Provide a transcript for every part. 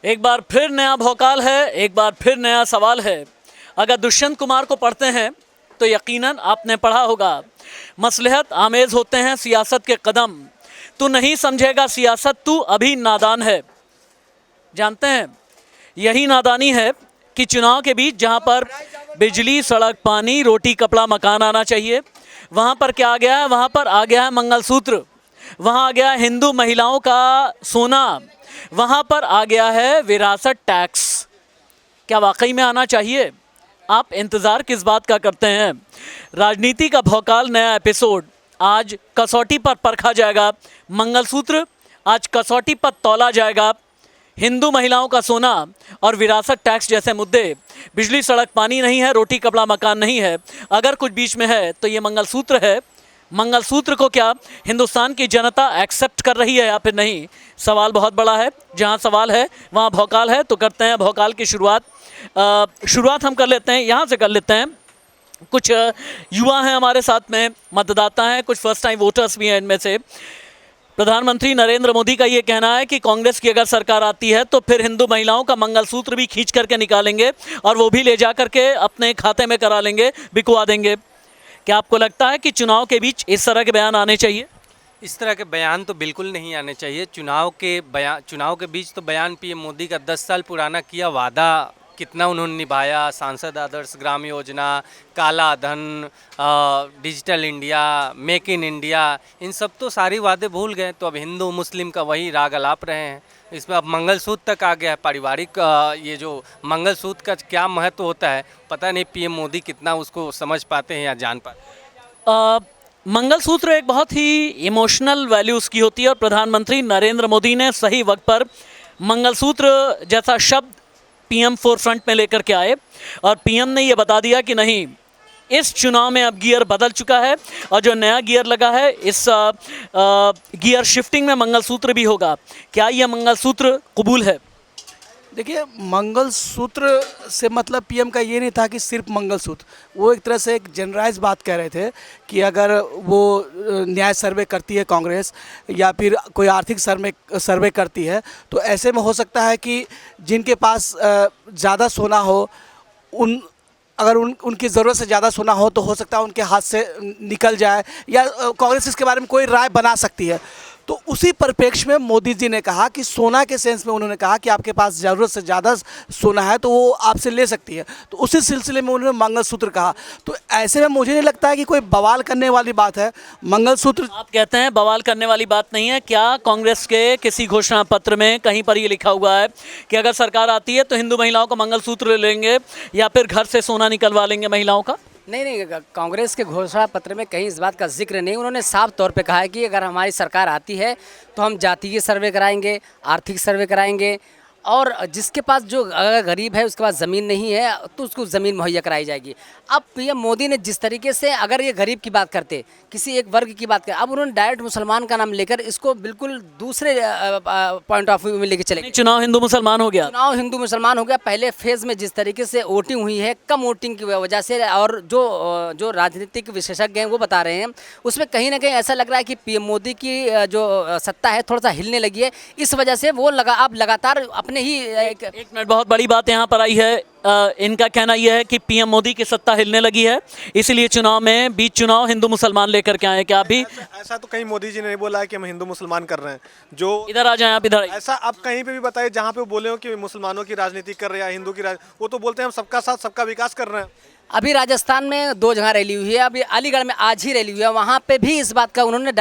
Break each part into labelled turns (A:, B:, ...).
A: एक बार फिर नया भौकाल है, एक बार फिर नया सवाल है। अगर दुष्यंत कुमार को पढ़ते हैं तो यकीनन आपने पढ़ा होगा, मसलहत आमेज होते हैं सियासत के कदम, तू नहीं समझेगा सियासत तू अभी नादान है। जानते हैं यही नादानी है कि चुनाव के बीच जहां पर बिजली, सड़क, पानी, रोटी, कपड़ा, मकान आना चाहिए, वहां पर क्या आ गया है? वहां पर आ गया है मंगलसूत्र, वहां आ गया हिंदू महिलाओं का सोना, वहां पर आ गया है विरासत टैक्स। क्या वाकई में आना चाहिए? आप इंतज़ार किस बात का करते हैं? राजनीति का भौकाल नया एपिसोड। आज कसौटी पर परखा जाएगा मंगलसूत्र, आज कसौटी पर तौला जाएगा हिंदू महिलाओं का सोना और विरासत टैक्स जैसे मुद्दे। बिजली, सड़क, पानी नहीं है, रोटी, कपड़ा, मकान नहीं है, अगर कुछ बीच में है तो ये मंगलसूत्र है। मंगलसूत्र को क्या हिंदुस्तान की जनता एक्सेप्ट कर रही है या फिर नहीं? सवाल बहुत बड़ा है। जहां सवाल है वहां भौकाल है, तो करते हैं भौकाल की शुरुआत हम कर लेते हैं, यहाँ से कर लेते हैं। कुछ युवा हैं हमारे साथ में, मतदाता हैं, कुछ फर्स्ट टाइम वोटर्स भी हैं इनमें से। प्रधानमंत्री नरेंद्र मोदी का ये कहना है कि कांग्रेस की अगर सरकार आती है तो फिर हिंदू महिलाओं का मंगलसूत्र भी खींच करके निकालेंगे और वो भी ले जा करके अपने खाते में करा लेंगे, बिकवा देंगे। क्या आपको लगता है कि चुनाव के बीच इस तरह के बयान आने चाहिए?
B: इस तरह के बयान तो बिल्कुल नहीं आने चाहिए। चुनाव के बीच तो बयान पीएम मोदी का 10 साल पुराना किया वादा कितना उन्होंने निभाया, सांसद आदर्श ग्राम योजना, काला धन, digital India, make in India, इन सब तो सारी वादे भूल गए। तो अब हिंदू मुस्लिम का वही राग अलाप रहे हैं। इसमें अब मंगलसूत्र तक आ गया है। पारिवारिक ये जो मंगलसूत्र का क्या महत्व होता है, पता नहीं पीएम मोदी कितना उसको समझ पाते हैं या जान पाते हैं।
A: मंगलसूत्र एक बहुत ही इमोशनल वैल्यू उसकी होती है और प्रधानमंत्री नरेंद्र मोदी ने सही वक्त पर मंगलसूत्र जैसा शब्द पीएम फोरफ्रंट में लेकर के आए और पीएम ने ये बता दिया कि नहीं, इस चुनाव में अब गियर बदल चुका है और जो नया गियर लगा है इस गियर शिफ्टिंग में मंगलसूत्र भी होगा। क्या यह मंगलसूत्र कबूल है?
C: देखिए, मंगलसूत्र से मतलब पीएम का ये नहीं था कि सिर्फ मंगलसूत्र, वो एक तरह से एक जनरलाइज बात कह रहे थे कि अगर वो न्याय सर्वे करती है कांग्रेस या फिर कोई आर्थिक सर्वे करती है तो ऐसे में हो सकता है कि जिनके पास ज़्यादा सोना हो, उनकी ज़रूरत से ज़्यादा सोना हो सकता है उनके हाथ से निकल जाए, या कांग्रेस इसके बारे में कोई राय बना सकती है। तो उसी परिप्रेक्ष्य में मोदी जी ने कहा कि सोना के सेंस में उन्होंने कहा कि आपके पास ज़रूरत से ज़्यादा सोना है तो वो आपसे ले सकती है, तो उसी सिलसिले में उन्होंने मंगलसूत्र कहा। तो ऐसे में मुझे नहीं लगता है कि कोई बवाल करने वाली बात है मंगलसूत्र।
A: आप कहते हैं बवाल करने वाली बात नहीं है। क्या कांग्रेस के किसी घोषणा पत्र में कहीं पर ये लिखा हुआ है कि अगर सरकार आती है तो हिंदू महिलाओं का मंगलसूत्र ले लेंगे या फिर घर से सोना निकलवा लेंगे महिलाओं का?
D: नहीं, कांग्रेस के घोषणा पत्र में कहीं इस बात का जिक्र नहीं। उन्होंने साफ तौर पे कहा है कि अगर हमारी सरकार आती है तो हम जातीय सर्वे कराएंगे, आर्थिक सर्वे कराएंगे, और जिसके पास जो अगर गरीब है उसके पास ज़मीन नहीं है तो उसको ज़मीन मुहैया कराई जाएगी। अब पीएम मोदी ने जिस तरीके से, अगर ये गरीब की बात करते, किसी एक वर्ग की बात करते, अब उन्होंने डायरेक्ट मुसलमान का नाम लेकर इसको बिल्कुल दूसरे पॉइंट ऑफ व्यू में लेके चले गए।
A: चुनाव हिंदू मुसलमान हो गया,
D: चुनाव हिंदू मुसलमान हो गया। पहले फेज़ में जिस तरीके से वोटिंग हुई है, कम वोटिंग की वजह से, और जो राजनीतिक विशेषज्ञ हैं वो बता रहे हैं, उसमें कहीं ना कहीं ऐसा लग रहा है कि पीएम मोदी की जो सत्ता है थोड़ा सा हिलने लगी है। इस वजह से वो अब लगातार अपने ही
A: एक मिनट, बहुत बड़ी बात यहाँ पर आई है। इनका कहना यह है कि पीएम मोदी की सत्ता हिलने लगी है, इसीलिए चुनाव में बीच चुनाव हिंदू मुसलमान लेकर के आए। क्या अभी
E: ऐसा तो कहीं मोदी जी ने नहीं बोला है कि हम हिंदू मुसलमान कर रहे हैं। जो
A: इधर आ जाएं, आप इधर आइए।
E: ऐसा आप कहीं पे भी बताइए जहाँ पे वो बोले हो कि मुसलमानों की राजनीति कर रहे हैं या हिंदू की वो तो बोलते हैं हम सबका साथ सबका विकास कर रहे हैं।
D: अभी राजस्थान में 2 जगह रैली हुई है, अभी अलीगढ़ में आज ही रैली हुई है, वहाँ पे भी इस बात का उन्होंने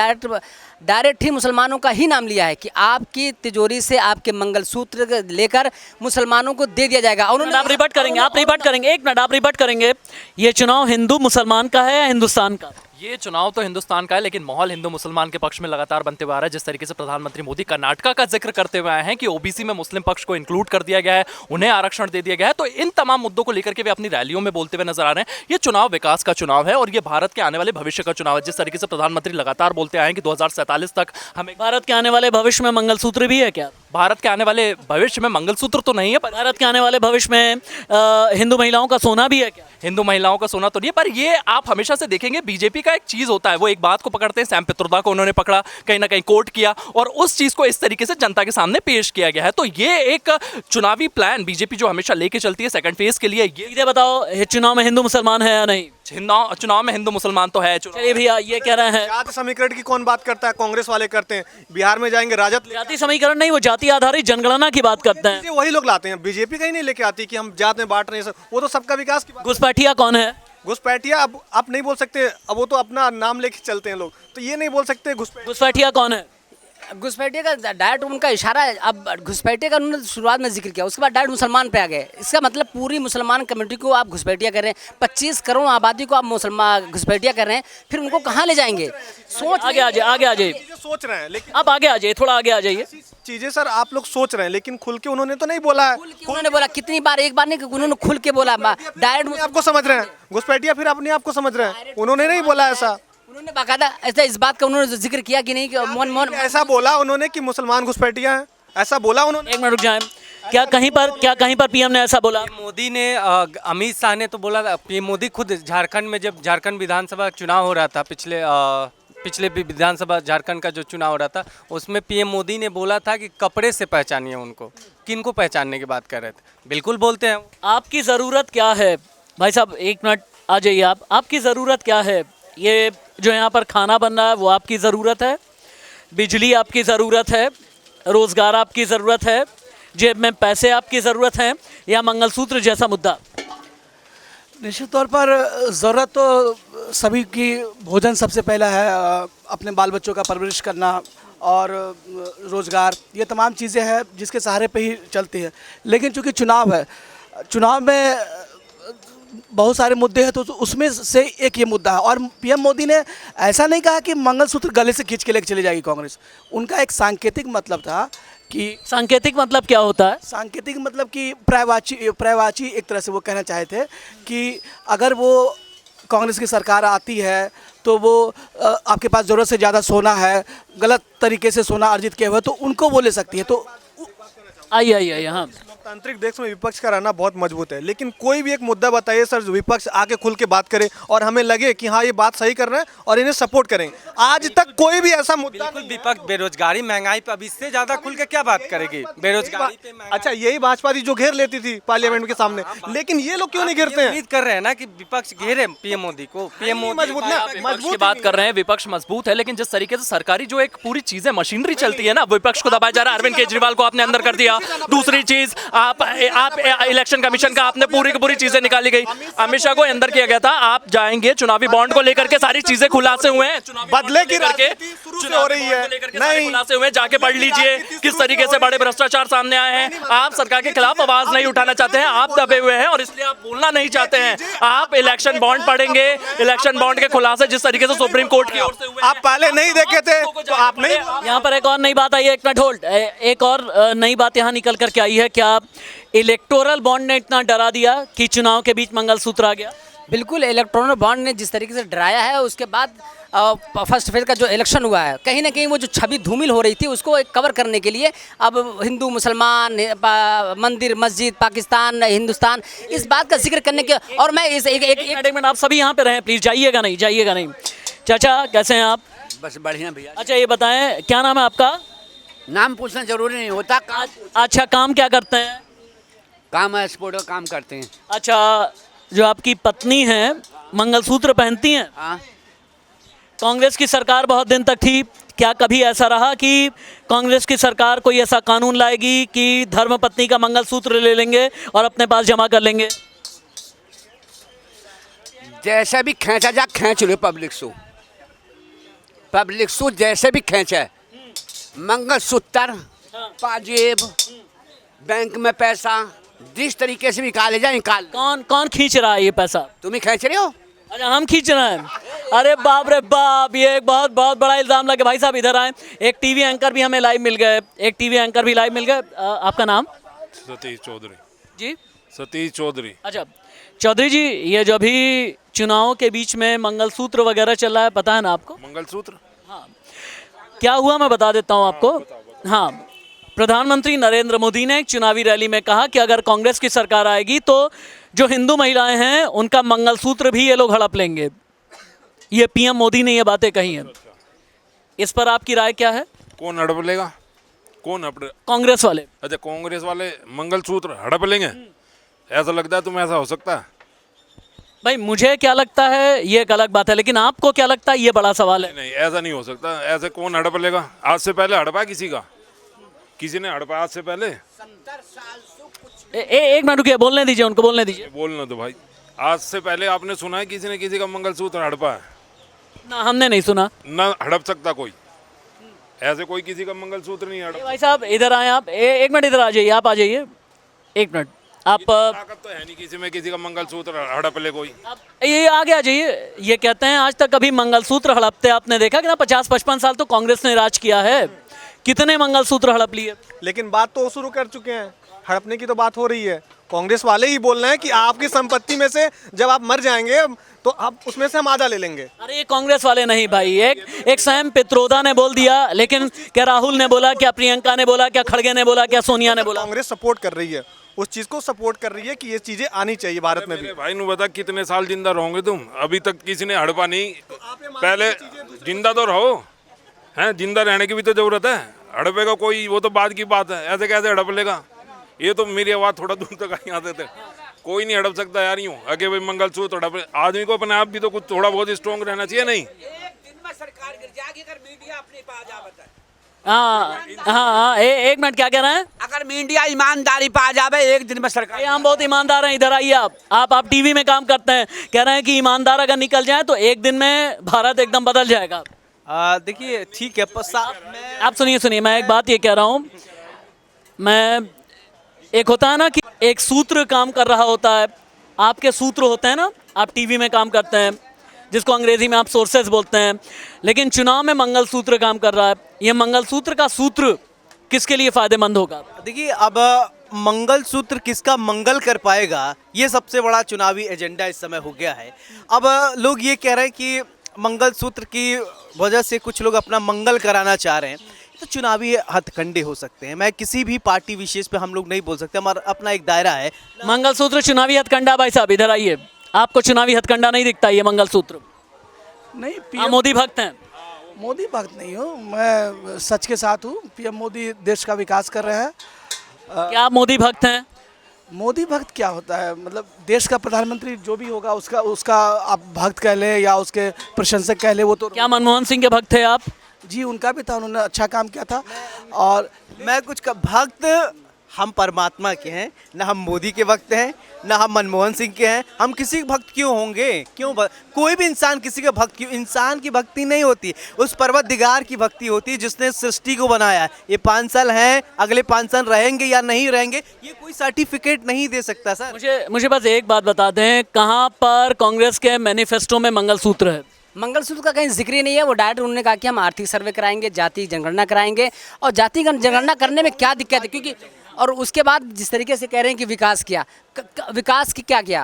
D: डायरेक्ट ही मुसलमानों का ही नाम लिया है कि आपकी तिजोरी से आपके मंगलसूत्र लेकर मुसलमानों को दे दिया जाएगा।
A: आप रिबट करेंगे, एक मिनट, आप रिबट करेंगे। ये चुनाव हिंदू मुसलमान का है या हिंदुस्तान का?
F: ये चुनाव तो हिंदुस्तान का है, लेकिन माहौल हिंदू मुसलमान के पक्ष में लगातार बनते हुआ आ रहा है। जिस तरीके से प्रधानमंत्री मोदी कर्नाटका का जिक्र करते हुए आए हैं कि ओबीसी में मुस्लिम पक्ष को इंक्लूड कर दिया गया है, उन्हें आरक्षण दे दिया गया है, तो इन तमाम मुद्दों को लेकर के वे अपनी रैलियों में बोलते हुए नजर आ रहे हैं। ये चुनाव विकास का चुनाव है और ये भारत के आने वाले भविष्य का चुनाव है। जिस तरीके से प्रधानमंत्री लगातार बोलते आए हैं कि 2047 तक हमें
A: भारत के आने वाले भविष्य में मंगलसूत्र भी है क्या?
F: भारत के आने वाले भविष्य में मंगलसूत्र तो नहीं है, पर
A: भारत के आने वाले भविष्य में हिंदू महिलाओं का सोना भी है क्या?
F: हिंदू महिलाओं का सोना तो नहीं है, पर ये आप हमेशा से देखेंगे बीजेपी का एक चीज होता है, वो एक बात को पकड़ते हैं, सैम पित्रोदा को उन्होंने पकड़ा, कहीं ना कहीं कोर्ट किया और उस चीज को इस तरीके से जनता के सामने पेश किया गया है। तो ये एक चुनावी प्लान बीजेपी जो हमेशा लेके चलती है सेकंड फेज के लिए, ये
A: ये बताओ, ये चुनाव में हिंदू मुसलमान है या नहीं?
F: चुनाव में हिंदू मुसलमान तो है।
A: चलिए भैया, ये कह रहे हैं
E: जाति समीकरण की कौन बात करता है? कांग्रेस वाले करते हैं। बिहार में जाएंगे राजद
A: जाति समीकरण नहीं, वो जाति आधारित जनगणना की बात करते हैं।
E: वही लोग लाते हैं। बीजेपी कहीं नहीं लेके आती कि हम जात में बांट रहे हैं। वो तो सबका विकास की बात।
A: घुसपैठिया कौन है?
E: घुसपैठिया अब आप नहीं बोल सकते, अब वो तो अपना नाम लेके चलते हैं लोग, तो ये नहीं बोल सकते घुसपैठ।
A: घुसपैठिया कौन है?
D: घुसपैठिए का डायरेक्ट उनका इशारा है। अब घुसपैठिए का उन्होंने शुरुआत में जिक्र किया, उसके बाद डायरेक्ट मुसलमान पे आ गए। इसका मतलब पूरी मुसलमान कम्युनिटी को आप घुसपैठिया कर रहे हैं, 25 करोड़ आबादी को आप मुसलमान घुसपैठिया कर रहे हैं, फिर उनको कहाँ ले जाएंगे? सोच
A: आगे आ जाइए, आगे आ जाइए,
E: चीजें सोच रहे हैं, लेकिन
A: आप आगे आ जाइए, थोड़ा आगे आ जाइए।
E: चीजें सर आप लोग सोच रहे हैं, लेकिन खुल के उन्होंने तो नहीं बोला है।
D: उन्होंने बोला कितनी बार, एक बार नहीं, उन्होंने खुल के बोला डायरेक्ट।
E: अपने आप को समझ रहे हैं घुसपैठिया, फिर अपने आप को समझ रहे हैं। उन्होंने नहीं बोला ऐसा।
D: उन्होंने बाकायदा ऐसा इस बात का उन्होंने जिक्र किया कि नहीं कि मोहन
E: ऐसा बोला उन्होंने कि मुसलमान घुसपैठिया हैं, ऐसा बोला उन्होंने।
A: एक मिनट रुक जाए, क्या कहीं पर पीएम ने ऐसा बोला?
B: मोदी ने अमित शाह ने तो बोला था। पीएम मोदी खुद झारखंड में, जब झारखंड विधानसभा चुनाव हो रहा था, पिछले भी विधानसभा झारखंड का जो चुनाव हो रहा था, उसमें पीएम मोदी ने बोला था कि कपड़े से पहचानिए उनको। किनको पहचानने की बात कर रहे थे? बिल्कुल बोलते हैं।
A: आपकी ज़रूरत क्या है भाई साहब? एक मिनट आ जाइए आप। आपकी ज़रूरत क्या है? ये जो यहाँ पर खाना बन रहा है वो आपकी ज़रूरत है, बिजली आपकी ज़रूरत है, रोज़गार आपकी ज़रूरत है, जेब में पैसे आपकी ज़रूरत है, या मंगलसूत्र जैसा मुद्दा?
C: निश्चित तौर पर ज़रूरत तो सभी की, भोजन सबसे पहला है, अपने बाल बच्चों का परवरिश करना और रोज़गार, ये तमाम चीज़ें हैं जिसके सहारे पे ही चलती है। लेकिन चूंकि चुनाव है, चुनाव में बहुत सारे मुद्दे हैं, तो उसमें से एक ये मुद्दा है। और पीएम मोदी ने ऐसा नहीं कहा कि मंगलसूत्र गले से खींच के लेके चली जाएगी कांग्रेस। उनका एक सांकेतिक मतलब था कि,
A: सांकेतिक मतलब क्या होता है?
C: सांकेतिक मतलब कि पर्यायवाची एक तरह से वो कहना चाहे थे कि अगर वो कांग्रेस की सरकार आती है तो वो आपके पास ज़रूरत से ज़्यादा सोना है, गलत तरीके से सोना अर्जित किया हुआ है, तो उनको वो ले सकती है। तो
A: आइए हाँ।
E: लोकतांत्रिक देश में विपक्ष का रहना बहुत मजबूत है, लेकिन कोई भी एक मुद्दा बताइए सर, जो विपक्ष आके खुल के बात करे और हमें लगे कि हाँ ये बात सही कर रहे हैं और इन्हें सपोर्ट करें। आज तक कोई भी ऐसा मुद्दा
B: बिल्कुल विपक्ष बेरोजगारी महंगाई पे अब इससे ज्यादा खुल के क्या बात करेगी? बेरोजगारी पे
E: अच्छा, यही भाजपा थी जो घेर लेती थी पार्लियामेंट के सामने, लेकिन ये लोग क्यों नहीं घेरते हैं?
B: उम्मीद कर रहे हैं ना कि विपक्ष घेरे पीएम मोदी को। पीएम मोदी
E: मजबूत ना,
F: विपक्ष की बात कर रहे हैं, विपक्ष मजबूत है, लेकिन जिस तरीके से सरकारी जो एक पूरी चीजें मशीनरी चलती है ना, विपक्ष को दबाया जा रहा है। अरविंद केजरीवाल को आपने अंदर कर दिया। दूसरी चीज, आप इलेक्शन कमीशन का आपने पूरी की पूरी चीजें निकाली गई, अमित शाह को अंदर किया गया था। आप जाएंगे चुनावी बॉन्ड को लेकर के सारी चीजें खुलासे हुए हैं,
E: बदले की राजनीति शुरू से हो रही है।
F: नहीं, खुलासे हुए, जाके पढ़ लीजिए किस तरीके से बड़े भ्रष्टाचार सामने आए हैं। आप सरकार के खिलाफ आवाज नहीं उठाना चाहते हैं, आप दबे हुए हैं और इसलिए आप बोलना नहीं चाहते हैं। आप इलेक्शन बॉन्ड पढ़ेंगे, इलेक्शन बॉन्ड के खुलासे जिस तरीके से सुप्रीम कोर्ट की ओर से हुए,
E: आप पहले नहीं देखे थे तो आप नहीं।
A: यहाँ पर एक और नई बात आई है, एक मिनट होल्ड, एक और नई बात यहाँ निकल करके आई है। क्या इलेक्टोरल बॉन्ड ने इतना डरा दिया कि चुनाव के बीच मंगलसूत्र आ गया?
D: बिल्कुल, इलेक्ट्रॉनिक बॉन्ड ने जिस तरीके से डराया है, उसके बाद फर्स्ट फेज का जो इलेक्शन हुआ है, कहीं ना कहीं वो जो छवि धूमिल हो रही थी उसको एक कवर करने के लिए अब हिंदू मुसलमान, मंदिर मस्जिद, पाकिस्तान हिंदुस्तान, इस बात का जिक्र करने के, और मैं इस एक
A: मिनट, आप सभी यहाँ पे रहें प्लीज, जाइएगा नहीं। चाचा कैसे हैं आप?
G: बस बढ़िया भैया।
A: अच्छा ये बताएं, क्या नाम है आपका?
G: नाम पूछना जरूरी नहीं होता।
A: अच्छा, काम क्या करते हैं?
G: काम है, स्पोर्ट का काम करते हैं।
A: अच्छा, जो आपकी पत्नी है मंगलसूत्र पहनती हैं?
G: हाँ,
A: कांग्रेस की सरकार बहुत दिन तक थी, क्या कभी ऐसा रहा कि कांग्रेस की सरकार कोई ऐसा कानून लाएगी कि धर्मपत्नी का मंगलसूत्र ले लेंगे और अपने पास जमा कर लेंगे?
G: जैसे भी खींचा जा खींच लो। पब्लिक सू जैसे भी खींचे, मंगलसूत्र, पाजेब, बैंक में पैसा, जिस तरीके से निकाले जाए निकाल।
A: कौन खींच रहा है ये पैसा?
G: तुम ही खींच रहे हो।
A: अच्छा, हम खींच रहे हैं? अरे बाप रे बाप, ये एक बहुत बड़ा इल्जाम लगे। भाई साहब इधर आए, एक टीवी एंकर भी हमें लाइव मिल गए, आपका नाम?
H: सतीश चौधरी
A: जी,
H: सतीश चौधरी।
A: अच्छा चौधरी जी, ये जो अभी चुनाव के बीच में मंगलसूत्र वगैरह चल रहा है, पता है ना आपको?
H: मंगलसूत्र
A: क्या हुआ मैं बता देता हूँ आपको। हाँ, प्रधानमंत्री नरेंद्र मोदी ने एक चुनावी रैली में कहा कि अगर कांग्रेस की सरकार आएगी तो जो हिंदू महिलाएं हैं उनका मंगलसूत्र भी ये लोग हड़प लेंगे। ये पीएम मोदी ने ये बातें कही हैं, इस पर आपकी राय क्या है?
H: कौन हड़प लेगा? कौन हड़प?
A: कांग्रेस वाले।
H: अच्छा, कांग्रेस वाले मंगलसूत्र हड़प लेंगे? ऐसा लगता है तुम्हें ऐसा हो सकता है?
A: भाई मुझे क्या लगता है ये एक अलग बात है, लेकिन आपको क्या लगता है ये बड़ा सवाल है।
H: नहीं, ऐसा नहीं हो सकता। ऐसे कौन हड़प लेगा? आज से पहले हड़पा किसी का? किसी ने हड़पा आज से पहले?
A: एक मिनट रुकिए, बोलने दीजिए, उनको बोलने दीजिए।
H: बोलना तो भाई, आज से पहले आपने सुना है किसी ने किसी का मंगलसूत्र हड़पा है?
A: ना हमने नहीं सुना।
H: ना हड़प सकता कोई, ऐसे कोई किसी का मंगलसूत्र नहीं हड़प।
A: भाई साहब इधर आए आप, एक मिनट इधर आ जाइए, आप आ जाइए एक मिनट। आप
H: ताकत तो है नहीं किसी में किसी का मंगलसूत्र हड़प ले कोई।
A: ये आगे आ जाइए। ये कहते हैं आज तक कभी मंगलसूत्र हड़पते आपने देखा कि ना? 50-55 साल तो कांग्रेस ने राज किया है, कितने मंगलसूत्र हड़प लिए?
E: लेकिन बात तो वो शुरू कर चुके हैं, हड़पने की तो बात हो रही है। कांग्रेस वाले ही बोल रहे हैं कि आपकी संपत्ति में से जब आप मर जाएंगे तो आप उसमें से हम आधा ले लेंगे।
A: अरे ये कांग्रेस वाले नहीं भाई, एक स्वयं पित्रोदा ने बोल दिया, लेकिन क्या राहुल ने बोला, क्या प्रियंका ने बोला, क्या खड़गे ने बोला, क्या सोनिया ने बोला?
E: कांग्रेस सपोर्ट कर रही है, उस चीज को सपोर्ट कर रही है कि ये चीजें आनी चाहिए भारत में भी।
H: मेरे भाई ने बता कितने साल जिंदा रहोगे तुम? अभी तक किसी ने हड़पा नहीं। पहले जिंदा तो रहो, हैं? जिंदा रहने की भी तो जरूरत है। हड़पेगा कोई, वो तो बाद की बात है। ऐसे कैसे हड़प लेगा? ये तो मेरी आवाज़ थोड़ा दूर तक आई आते थे। कोई नहीं हड़प सकता यार यूँ आगे भाई मंगलसूत्र हड़प। आदमी को अपने आप भी तो कुछ थोड़ा बहुत स्ट्रॉन्ग रहना चाहिए नहीं?
A: हाँ हाँ, एक मिनट, क्या कह रहे हैं?
G: अगर मीडिया ईमानदारी पा जावे एक दिन में सरकार।
A: हम बहुत ईमानदार हैं, इधर आइए आप टीवी में काम करते हैं, कह रहे हैं कि ईमानदार अगर निकल जाए तो एक दिन में भारत एकदम बदल जाएगा।
I: देखिए ठीक है,
A: आप सुनिए, मैं एक बात ये कह रहा हूँ, मैं एक होता है ना कि एक सूत्र काम कर रहा होता है, आपके सूत्र होते हैं ना, आप टीवी में काम करते हैं जिसको अंग्रेजी में आप सोर्सेज बोलते हैं, लेकिन चुनाव में मंगलसूत्र काम कर रहा है। ये मंगलसूत्र का सूत्र किसके लिए फायदेमंद होगा?
I: देखिए अब मंगलसूत्र किसका मंगल कर पाएगा, ये सबसे बड़ा चुनावी एजेंडा इस समय हो गया है। अब लोग ये कह रहे हैं कि मंगलसूत्र की वजह से कुछ लोग अपना मंगल कराना चाह रहे हैं, तो चुनावी हथकंडे हो सकते हैं। मैं किसी भी पार्टी विशेष पे हम लोग नहीं बोल सकते, हमारा अपना एक दायरा है।
A: मंगलसूत्र चुनावी हथकंडा? भाई साहब इधर आइए, आपको चुनावी हथकंडा नहीं दिखता ये मंगलसूत्र?
C: नहीं,
A: आप
C: पीएम
A: मोदी भक्त हैं?
C: मोदी भक्त नहीं हूँ मैं, सच के साथ हूँ। पीएम मोदी देश का विकास कर रहे हैं।
A: क्या आप मोदी भक्त हैं?
C: मोदी भक्त क्या होता है? मतलब देश का प्रधानमंत्री जो भी होगा उसका आप भक्त कह लें या उसके प्रशंसक कह लें, वो तो।
A: क्या मनमोहन सिंह के भक्त थे आप?
C: जी उनका भी था, उन्होंने अच्छा काम किया था। और
I: मैं कुछ का भक्त, हम परमात्मा के हैं, ना हम मोदी के भक्त हैं, ना हम मनमोहन सिंह के हैं। हम किसी के भक्त क्यों होंगे? कोई भी इंसान किसी का भक्त क्यों? इंसान की भक्ति नहीं होती, उस परवतदिगार की भक्ति होती है जिसने सृष्टि को बनाया है। ये 5 साल हैं, अगले 5 साल रहेंगे या नहीं रहेंगे, ये कोई सर्टिफिकेट नहीं दे सकता सर।
A: मुझे बस एक बात बता दें, कहाँ पर कांग्रेस के मैनिफेस्टो में मंगलसूत्र है?
D: मंगलसूत्र का कहीं जिक्र ही नहीं है। वो डायरेक्ट उन्होंने कहा कि हम आर्थिक सर्वे कराएंगे, जाति जनगणना कराएंगे, और जाति जनगणना करने में क्या दिक्कत है? क्योंकि और उसके बाद जिस तरीके से कह रहे हैं कि विकास किया, विकास की क्या किया?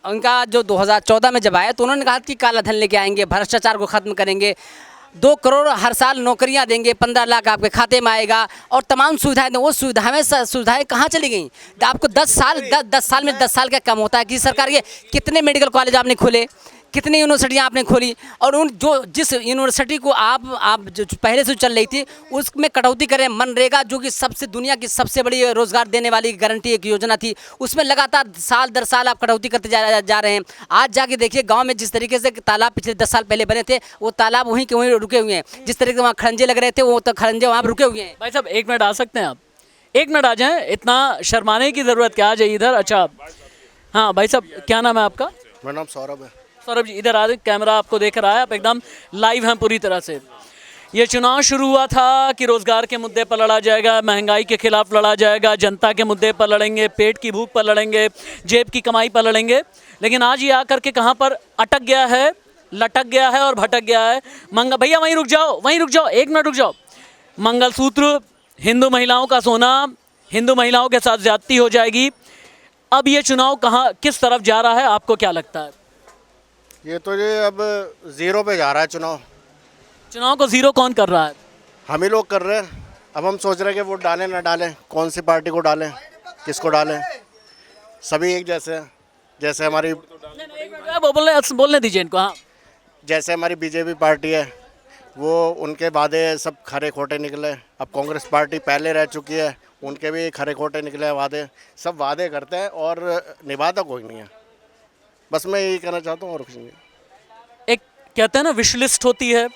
D: उनका जो 2014 में जब आया तो उन्होंने कहा कि काला धन लेके आएंगे, भ्रष्टाचार को ख़त्म करेंगे, 2 करोड़ हर साल नौकरियां देंगे, 15 लाख आपके खाते में आएगा, और तमाम सुविधाएं दें। वो सुविधाएं कहाँ चली गई? आपको 10 साल में 10 साल का कम होता है कि सरकार के कितने मेडिकल कॉलेज आपने खोले, कितनी यूनिवर्सिटियाँ आपने खोली, और उन जिस यूनिवर्सिटी को आप जो पहले से चल रही थी उसमें कटौती करें। मनरेगा जो कि दुनिया की सबसे बड़ी रोज़गार देने वाली गारंटी एक योजना थी, उसमें लगातार साल दर साल आप कटौती करते जा रहे हैं। आज जाके देखिए गांव में जिस तरीके से तालाब पिछले 10 साल पहले बने थे, वो तालाब वहीं के वहीं रुके हुए हैं। जिस तरीके से वहाँ खरंजे लग रहे थे, वो तो खरंजे वहाँ रुके हुए हैं।
A: भाई साहब 1 मिनट आ सकते हैं आप? 1 मिनट आ जाएं, इतना शर्माने की ज़रूरत क्या? आ जाइए इधर। अच्छा हाँ भाई साहब, क्या नाम है आपका?
J: मेरा नाम सौरभ है।
A: सौरभ जी इधर आ जाए, कैमरा आपको देख रहा है, आप एकदम लाइव हैं पूरी तरह से। ये चुनाव शुरू हुआ था कि रोज़गार के मुद्दे पर लड़ा जाएगा, महंगाई के खिलाफ लड़ा जाएगा, जनता के मुद्दे पर लड़ेंगे, पेट की भूख पर लड़ेंगे, जेब की कमाई पर लड़ेंगे, लेकिन आज ये आकर के कहाँ पर अटक गया है, लटक गया है और भटक गया है। भैया वहीं रुक जाओ, 1 मिनट रुक जाओ। मंगलसूत्र, हिंदू महिलाओं का सोना, हिंदू महिलाओं के साथ ज्यादती हो जाएगी। अब ये चुनाव कहाँ किस तरफ जा रहा है, आपको क्या लगता है?
J: ये तो ये अब ज़ीरो पे जा रहा है चुनाव।
A: चुनाव को ज़ीरो कौन कर रहा है?
J: हम ही लोग कर रहे हैं। अब हम सोच रहे हैं कि वोट डालें ना डालें, कौन सी पार्टी को डालें, किसको डालें। सभी एक जैसे हैं, जैसे हमारी
A: बोलने दीजिए इनको। हाँ
J: जैसे हमारी बीजेपी पार्टी है, वो उनके वादे सब खरे खोटे निकले। अब कांग्रेस पार्टी पहले रह चुकी है, उनके भी खरे खोटे निकले वादे। सब वादे करते हैं और निभाता कोई नहीं है। बस मैं यही कहना चाहता हूँ और कुछ नहीं।
A: एक कहते हैं ना विश लिस्ट होती है,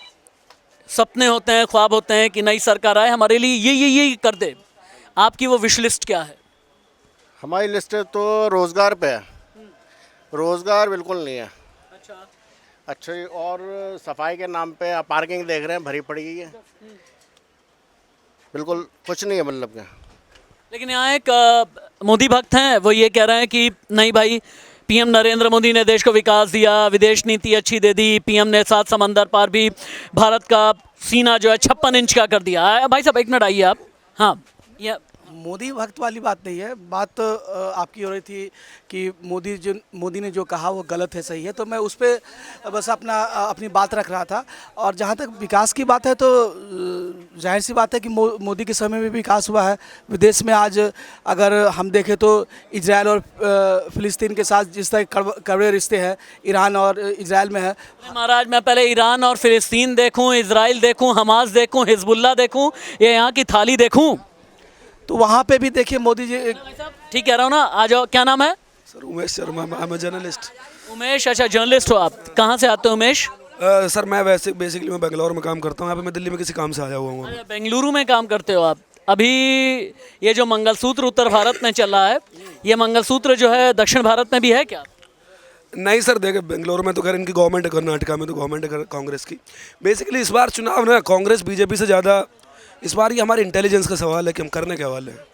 A: सपने होते हैं, ख्वाब होते हैं कि नई सरकार आए हमारे लिए ये कर दे। आपकी वो विश लिस्ट क्या है?
J: हमारी लिस्ट तो रोज़गार पे है, रोज़गार बिल्कुल नहीं है। अच्छा, और सफाई के नाम पे आप पार्किंग देख रहे हैं, भरी पड़ी हुई है, बिल्कुल कुछ नहीं है मतलब क्या।
A: लेकिन यहाँ एक मोदी भक्त हैं, वो ये कह रहे हैं कि नहीं भाई, पीएम नरेंद्र मोदी ने देश को विकास दिया, विदेश नीति अच्छी दे दी, पीएम ने 7 समंदर पार भी भारत का सीना जो है 56 इंच का कर दिया। भाई साहब एक मिनट आइए आप। हाँ, ये
C: मोदी भक्त वाली बात नहीं है, बात आपकी हो रही थी कि मोदी ने जो कहा वो गलत है, सही है, तो मैं उस पर बस अपनी बात रख रहा था। और जहाँ तक विकास की बात है तो जाहिर सी बात है कि मोदी के समय में भी विकास हुआ है। विदेश में आज अगर हम देखें तो इजराइल और फ़िलिस्तीन के साथ जिस तरह कड़वे रिश्ते हैं ईरान और इजराइल में है।
A: महाराज, मैं पहले ईरान और फ़िलिस्तीन देखूं, इजराइल देखूं, हमास देखूं, हिजबुल्ला देखूं, ये यहाँ की थाली देखूं,
C: तो वहाँ पे भी देखिए मोदी जी।
A: ठीक कह रहा हूँ ना? आ जाओ। क्या नाम है?
K: Sir Umesh Sharma, I am journalist.
A: Umesh, अच्छा जर्नलिस्ट हो आप। कहाँ से आते हो उमेश?
K: सर मैं वैसे बेसिकली मैं बेंगलोर में काम करता हूँ, यहाँ पे मैं दिल्ली में किसी काम से आया हुआ हूँ।
A: अच्छा, बेंगलुरु में काम करते हो आप। अभी ये जो मंगलसूत्र उत्तर भारत में चल रहा है, ये मंगलसूत्र जो है दक्षिण भारत में भी है क्या?
K: नहीं सर, देखे बेंगलोर में तो खैर इनकी गवर्नमेंट है, कर्नाटका में तो गवर्नमेंट है कांग्रेस की। बेसिकली इस बार चुनाव ना कांग्रेस बीजेपी से ज़्यादा इस बार ये हमारे इंटेलिजेंस का सवाल है कि हम करने के वाले हैं।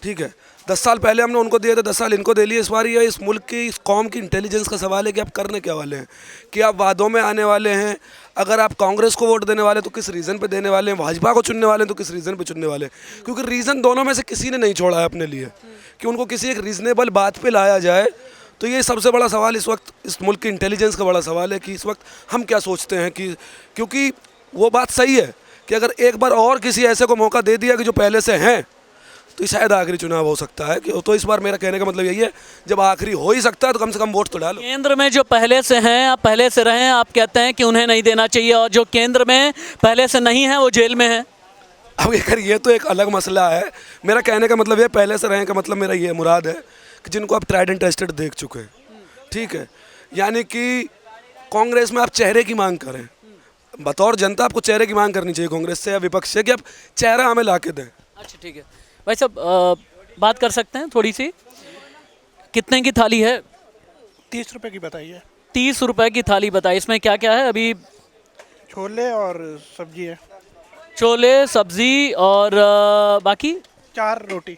K: ठीक है, 10 साल पहले हमने उनको दिए थे, 10 साल इनको दे लिए। इस बार ये इस मुल्क की, इस कौम की इंटेलिजेंस का सवाल है कि आप करने क्या वाले हैं, कि आप वादों में आने वाले हैं। अगर आप कांग्रेस को वोट देने वाले तो किस रीज़न पे देने वाले हैं, भाजपा को चुनने वाले हैं तो किस रीज़न पे चुनने वाले हैं। क्योंकि रीज़न दोनों में से किसी ने नहीं छोड़ा है अपने लिए कि उनको किसी एक रीज़नेबल बात पर लाया जाए। तो ये सबसे बड़ा सवाल इस वक्त इस मुल्क की इंटेलिजेंस का बड़ा सवाल है कि इस वक्त हम क्या सोचते हैं। कि क्योंकि वो बात सही है कि अगर एक बार और किसी ऐसे को मौका दे दिया कि जो पहले से हैं, तो शायद आखिरी चुनाव हो सकता है। कि तो इस बार मेरा कहने का मतलब यही है, जब आखिरी हो ही सकता है तो कम से कम वोट तो डालो।
A: केंद्र में जो पहले से हैं, आप पहले से रहे हैं, आप कहते हैं कि उन्हें नहीं देना चाहिए, और जो केंद्र में पहले से नहीं है वो जेल में है।
K: अब ये तो एक अलग मसला है। मेरा कहने का मतलब ये, पहले से रहें का मतलब मेरा ये मुराद है कि जिनको आप ट्राइड एंड टेस्टेड देख चुके हैं। ठीक है, यानी कि कांग्रेस में आप चेहरे की मांग करें, बतौर जनता आपको चेहरे की मांग करनी चाहिए कांग्रेस से या विपक्ष से कि आप चेहरा हमें ला के दें।
A: अच्छा ठीक है भाई साहब, बात कर सकते हैं थोड़ी सी? कितने की थाली है?
L: 30 रुपए की बताइए।
A: 30 रुपए की थाली बताइए। इसमें क्या क्या है? अभी
L: छोले और सब्जी है।
A: छोले, सब्जी और बाकी
L: 4 रोटी।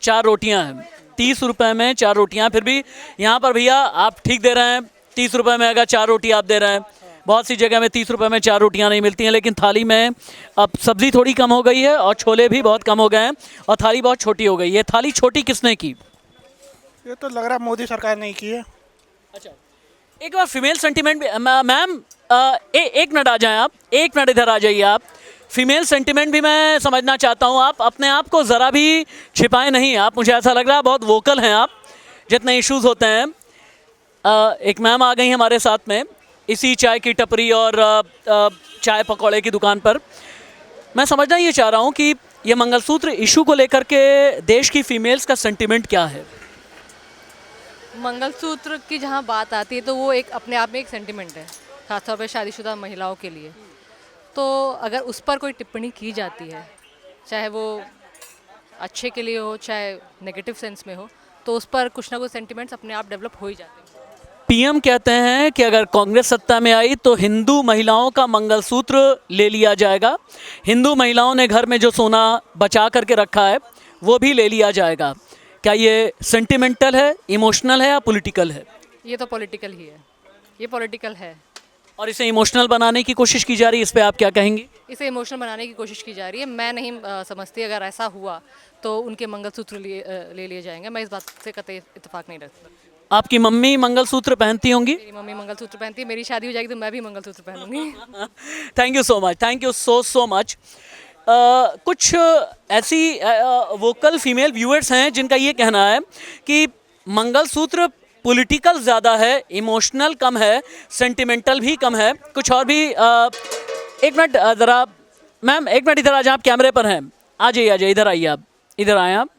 A: 4 रोटियां हैं। 30 रुपए में 4 रोटियां। फिर भी यहाँ पर भैया आप ठीक दे रहे हैं, 30 रुपए में अगर 4 रोटी आप दे रहे हैं। बहुत सी जगह में 30 रुपए में 4 रोटियां नहीं मिलती हैं, लेकिन थाली में अब सब्ज़ी थोड़ी कम हो गई है और छोले भी बहुत कम हो गए हैं और थाली बहुत छोटी हो गई है। थाली छोटी किसने की?
L: ये तो लग रहा है मोदी सरकार ने की है।
A: अच्छा, एक बार फीमेल सेंटिमेंट भी मैम, एक मिनट आ जाएं आप, 1 मिनट इधर आ जाइए आप। फीमेल सेंटिमेंट भी मैं समझना चाहता हूँ। आप अपने आप को ज़रा भी छिपाए नहीं आप, मुझे ऐसा लग रहा है बहुत वोकल हैं आप जितने इश्यूज़ होते हैं। एक मैम आ गई हमारे साथ में इसी चाय की टपरी और चाय पकौड़े की दुकान पर। मैं समझना ये चाह रहा हूँ कि ये मंगलसूत्र इशू को लेकर के देश की फीमेल्स का सेंटिमेंट क्या है?
M: मंगलसूत्र की जहाँ बात आती है तो वो एक अपने आप में एक सेंटिमेंट है, खासतौर पर शादीशुदा महिलाओं के लिए। तो अगर उस पर कोई टिप्पणी की जाती है, चाहे वो अच्छे के लिए हो चाहे नेगेटिव सेंस में हो, तो उस पर कुछ ना कुछ सेंटिमेंट्स अपने आप डेवलप हो ही जाते हैं।
A: पीएम कहते हैं कि अगर कांग्रेस सत्ता में आई तो हिंदू महिलाओं का मंगलसूत्र ले लिया जाएगा, हिंदू महिलाओं ने घर में जो सोना बचा करके रखा है वो भी ले लिया जाएगा। क्या ये सेंटिमेंटल है, इमोशनल है या पॉलिटिकल है?
M: ये तो पॉलिटिकल ही है, ये पॉलिटिकल है।
A: और इसे इमोशनल बनाने की कोशिश की जा रही है, इस पे आप क्या कहेंगी?
M: इसे इमोशनल बनाने की कोशिश की जा रही है। मैं नहीं समझती अगर ऐसा हुआ तो उनके मंगलसूत्र ले लिए जाएंगे। मैं इस बात से कतई इत्तेफाक नहीं रखती।
A: आपकी मम्मी मंगलसूत्र पहनती होंगी?
M: मेरी मम्मी मंगलसूत्र पहनती है। मेरी शादी हो जाएगी तो मैं भी मंगलसूत्र पहनूंगी।
A: Thank you so much, thank you so much. कुछ ऐसी वोकल फीमेल व्यूअर्स हैं जिनका ये कहना है कि मंगलसूत्र पॉलिटिकल ज़्यादा है, इमोशनल कम है, सेंटिमेंटल भी कम है। कुछ और भी एक मिनट ज़रा मैम, एक मिनट इधर आ जाए, आप कैमरे पर हैं, आ जाइए इधर आइए, आप इधर आए। आप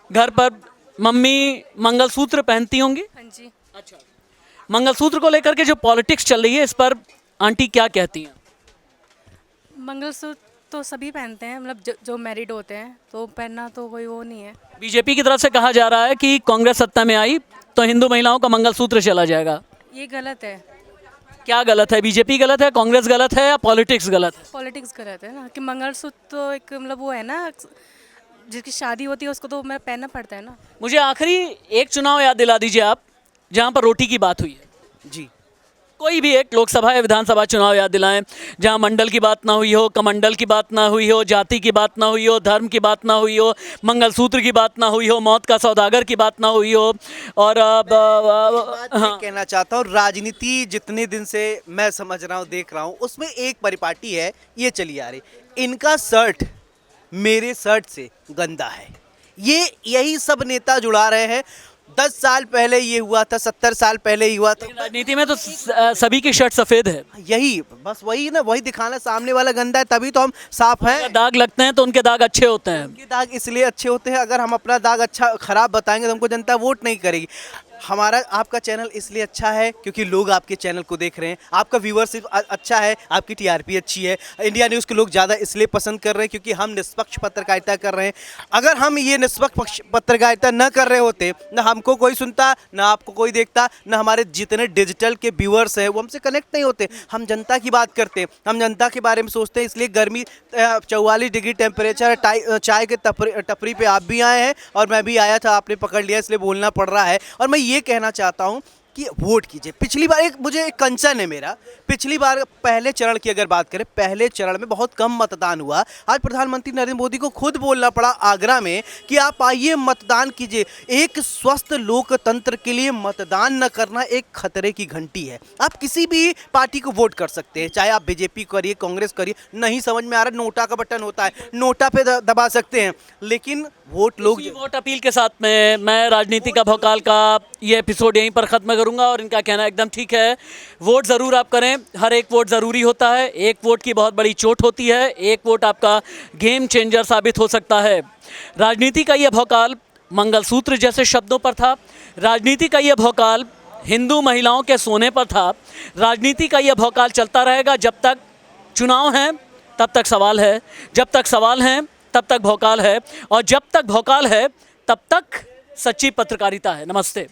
A: घर पर मम्मी मंगलसूत्र पहनती होंगी?
N: हाँ जी।
A: अच्छा, मंगलसूत्र को लेकर के जो पॉलिटिक्स चल रही है इस पर आंटी क्या कहती हैं?
N: मंगलसूत्र तो सभी पहनते हैं, मतलब जो मैरिड होते हैं तो पहनना तो कोई वो नहीं है।
A: बीजेपी की तरफ से कहा जा रहा है कि कांग्रेस सत्ता में आई तो हिंदू महिलाओं का मंगलसूत्र चला जाएगा।
N: ये गलत है।
A: क्या गलत है? बीजेपी गलत है, कांग्रेस गलत है या पॉलिटिक्स गलत है?
N: पॉलिटिक्स गलत है ना, कि मंगलसूत्र तो एक मतलब वो है ना, जिसकी शादी होती है उसको तो मैं पहनना पड़ता है ना।
A: मुझे आखिरी एक चुनाव याद दिला दीजिए आप, जहां पर रोटी की बात हुई है।
C: जी,
A: कोई भी एक लोकसभा या विधानसभा चुनाव याद दिलाएं जहां मंडल की बात ना हुई हो, कमंडल की बात ना हुई हो, जाति की बात ना हुई हो, धर्म की बात ना हुई हो, मंगलसूत्र की बात ना हुई हो, मौत का सौदागर की बात ना हुई हो। और
I: मैं कहना चाहता हूँ, राजनीति जितने दिन से मैं समझ रहा हूँ, देख रहा हूँ, उसमें एक परिपाटी है, ये चली आ रही। इनका शर्ट मेरे शर्ट से गंदा है, ये यही सब नेता जुड़ा रहे हैं। 10 साल पहले ये हुआ था, 70 साल पहले ही हुआ था।
A: राजनीति में तो सभी की शर्ट सफेद है।
I: यही बस वही ना, वही दिखाना, सामने वाला गंदा है तभी तो हम साफ हैं।
A: दाग लगते हैं तो उनके दाग अच्छे होते हैं।
I: उनके दाग इसलिए अच्छे होते हैं, अगर हम अपना दाग अच्छा खराब बताएंगे तो हमको जनता वोट नहीं करेगी। हमारा आपका चैनल इसलिए अच्छा है क्योंकि लोग आपके चैनल को देख रहे हैं, आपका व्यूअरशिप अच्छा है, आपकी टीआरपी अच्छी है। इंडिया न्यूज़ के लोग ज़्यादा इसलिए पसंद कर रहे हैं क्योंकि हम निष्पक्ष पत्रकारिता कर रहे हैं। अगर हम ये निष्पक्ष पत्रकारिता न कर रहे होते, न हमको कोई सुनता, न आपको कोई देखता, न हमारे जितने डिजिटल के व्यूअर्स हैं वो हमसे कनेक्ट नहीं होते। हम जनता की बात करते हैं, हम जनता के बारे में सोचते हैं। इसलिए गर्मी 44 डिग्री टेम्परेचर, चाय के टपरी पे आप भी आए हैं और मैं भी आया था, आपने पकड़ लिया इसलिए बोलना पड़ रहा है। और मैं ये कहना चाहता हूं कि वोट कीजिए। पिछली बार मुझे एक कंसर्न है मेरा, पिछली बार पहले चरण की अगर बात करें, पहले चरण में बहुत कम मतदान हुआ। आज प्रधानमंत्री नरेंद्र मोदी को खुद बोलना पड़ा आगरा में कि आप आइए मतदान कीजिए। एक स्वस्थ लोकतंत्र के लिए मतदान न करना एक खतरे की घंटी है। आप किसी भी पार्टी को वोट कर सकते हैं, चाहे आप बीजेपी करिए, कांग्रेस करिए, नहीं समझ में आ रहा नोटा का बटन होता है, नोटा पे दबा सकते हैं, लेकिन वोट लोग।
A: वोट अपील के साथ में मैं राजनीति का भौकाल का ये एपिसोड यहीं पर ख़त्म करूंगा और इनका कहना एकदम ठीक है। वोट ज़रूर आप करें, हर एक वोट ज़रूरी होता है, एक वोट की बहुत बड़ी चोट होती है, एक वोट आपका गेम चेंजर साबित हो सकता है। राजनीति का ये भौकाल मंगलसूत्र जैसे शब्दों पर था, राजनीति का ये भौकाल हिंदू महिलाओं के सोने पर था, राजनीति का ये भौकाल चलता रहेगा। जब तक चुनाव हैं तब तक सवाल है, जब तक सवाल हैं तब तक भौकाल है, और जब तक भौकाल है तब तक सच्ची पत्रकारिता है। नमस्ते।